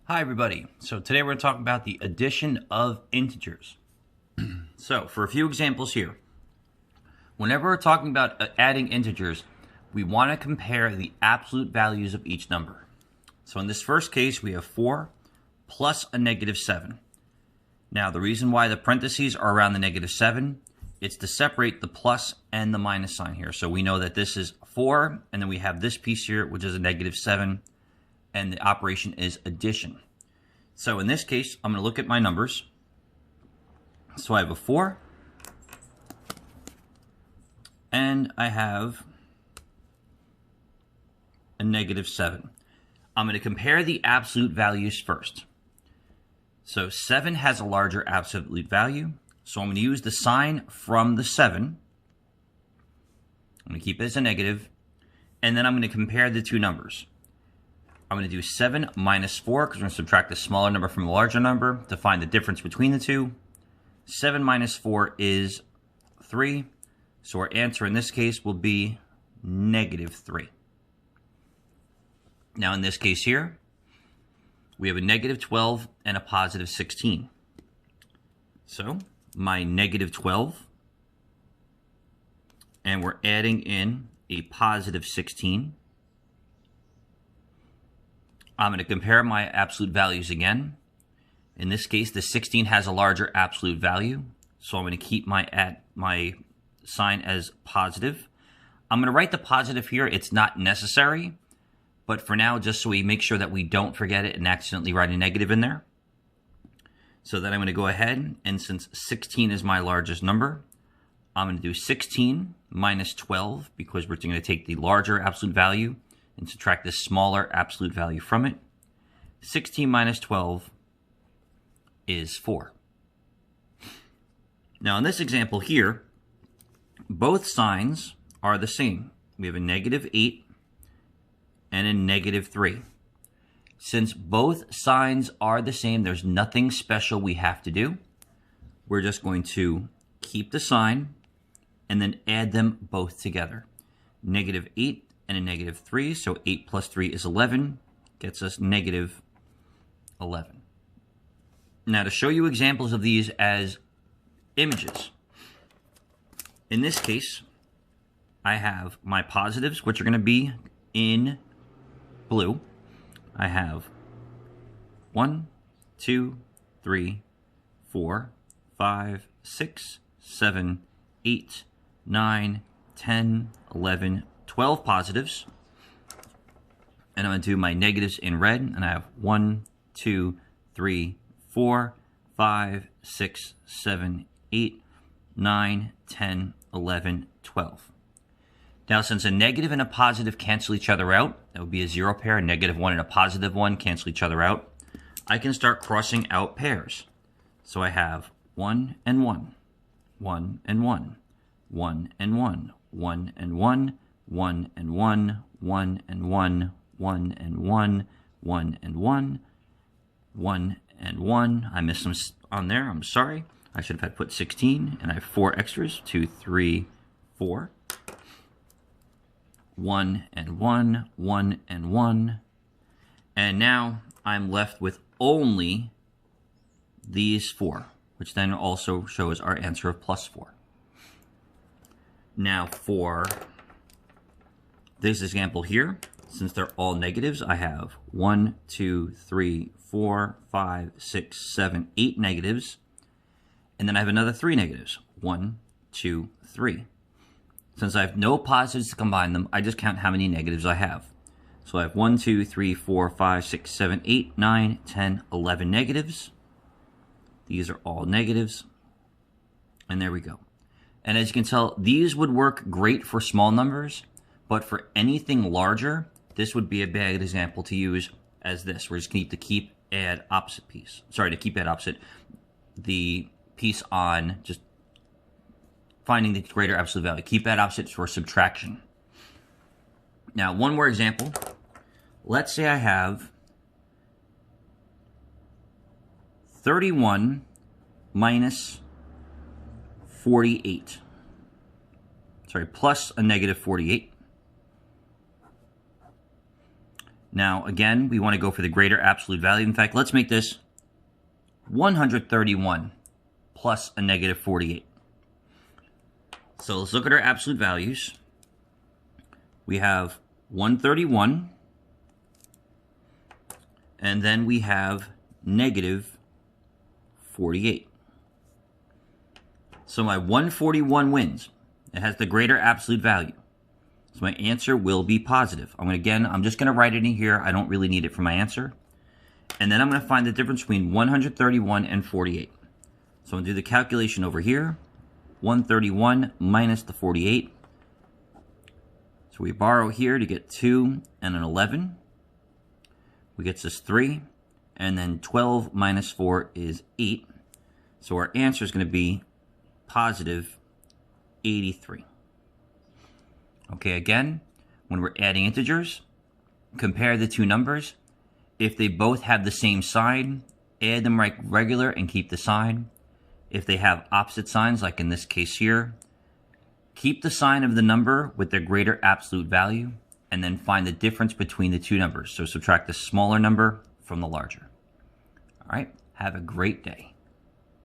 Hi everybody. So today we're going to talk about the addition of integers. So for a few examples here, whenever we're talking about adding integers, we want to compare the absolute values of each number. So in this first case, we have 4 plus a negative 7. Now the reason why the parentheses are around the negative 7, it's to separate the plus and the minus sign here. So we know that this is 4, and then we have this piece here, which is a negative 7. And the operation is addition. So in this case, I'm going to look at my numbers. So I have a 4, and I have a negative 7. I'm going to compare the absolute values first. So 7 has a larger absolute value, so I'm going to use the sign from the 7. I'm going to keep it as a negative, and then I'm going to compare the two numbers. I'm going to do 7 minus 4 because we're going to subtract the smaller number from the larger number to find the difference between the two. 7 minus 4 is 3. So our answer in this case will be negative 3. Now in this case here, we have a negative 12 and a positive 16. So my negative 12, and we're adding in a positive 16. I'm going to compare my absolute values again. In this case, the 16 has a larger absolute value, so I'm going to keep my sign as positive. I'm going to write the positive here. It's not necessary, but for now, just so we make sure that we don't forget it and accidentally write a negative in there. So then I'm going to go ahead, and since 16 is my largest number, I'm going to do 16 minus 12, because we're going to take the larger absolute value and subtract the smaller absolute value from it. 16 minus 12 is 4. Now in this example here, both signs are the same. We have a negative 8 and a negative 3. Since both signs are the same, there's nothing special we have to do. We're just going to keep the sign and then add them both together. Negative 8 and a negative 3, so 8 plus 3 is 11, gets us negative 11. Now to show you examples of these as images, in this case, I have my positives, which are going to be in blue. I have 1, 2, 3, 4, 5, 6, 7, 8, 9, 10, 11, 12 positives, and I'm going to do my negatives in red, and I have 1, 2, 3, 4, 5, 6, 7, 8, 9, 10, 11, 12. Now, since a negative and a positive cancel each other out, that would be a 0 pair. A negative 1 and a positive 1 cancel each other out. I can start crossing out pairs. So I have 1 and 1, 1 and 1, 1 and 1, 1 and 1, 1 and 1, 1 and 1, 1 and 1, 1 and 1, 1 and 1. I missed some on there. I'm sorry. I should have had put 16, and I have 4 extras. 2, 3, 4. 1 and 1, 1 and 1. And now I'm left with only these 4, which then also shows our answer of plus 4. Now for this example here, since they're all negatives, I have 1, 2, 3, 4, 5, 6, 7, 8 negatives. And then I have another 3 negatives. 1, 2, 3. Since I have no positives to combine them, I just count how many negatives I have. So I have 1, 2, 3, 4, 5, 6, 7, 8, 9, 10, 11 negatives. These are all negatives. And there we go. And as you can tell, these would work great for small numbers, but for anything larger, this would be a bad example to use as this. We're just going to keep add opposite piece. Sorry, to keep add opposite the piece on just finding the greater absolute value. Keep add opposite for subtraction. Now, one more example. Let's say I have 31 minus 48. Sorry, plus a negative 48. Now, again, we want to go for the greater absolute value. In fact, let's make this 131 plus a negative 48. So let's look at our absolute values. We have 131, and then we have negative 48. So my 141 wins. It has the greater absolute value. So my answer will be positive. I'm just going to write it in here. I don't really need it for my answer. And then I'm going to find the difference between 131 and 48. So I'm going to do the calculation over here. 131 minus the 48. So we borrow here to get 2 and an 11. We get this 3. And then 12 minus 4 is 8. So our answer is going to be positive 83. Okay, again, when we're adding integers, compare the two numbers. If they both have the same sign, add them like regular and keep the sign. If they have opposite signs, like in this case here, keep the sign of the number with their greater absolute value, and then find the difference between the two numbers. So subtract the smaller number from the larger. All right, have a great day.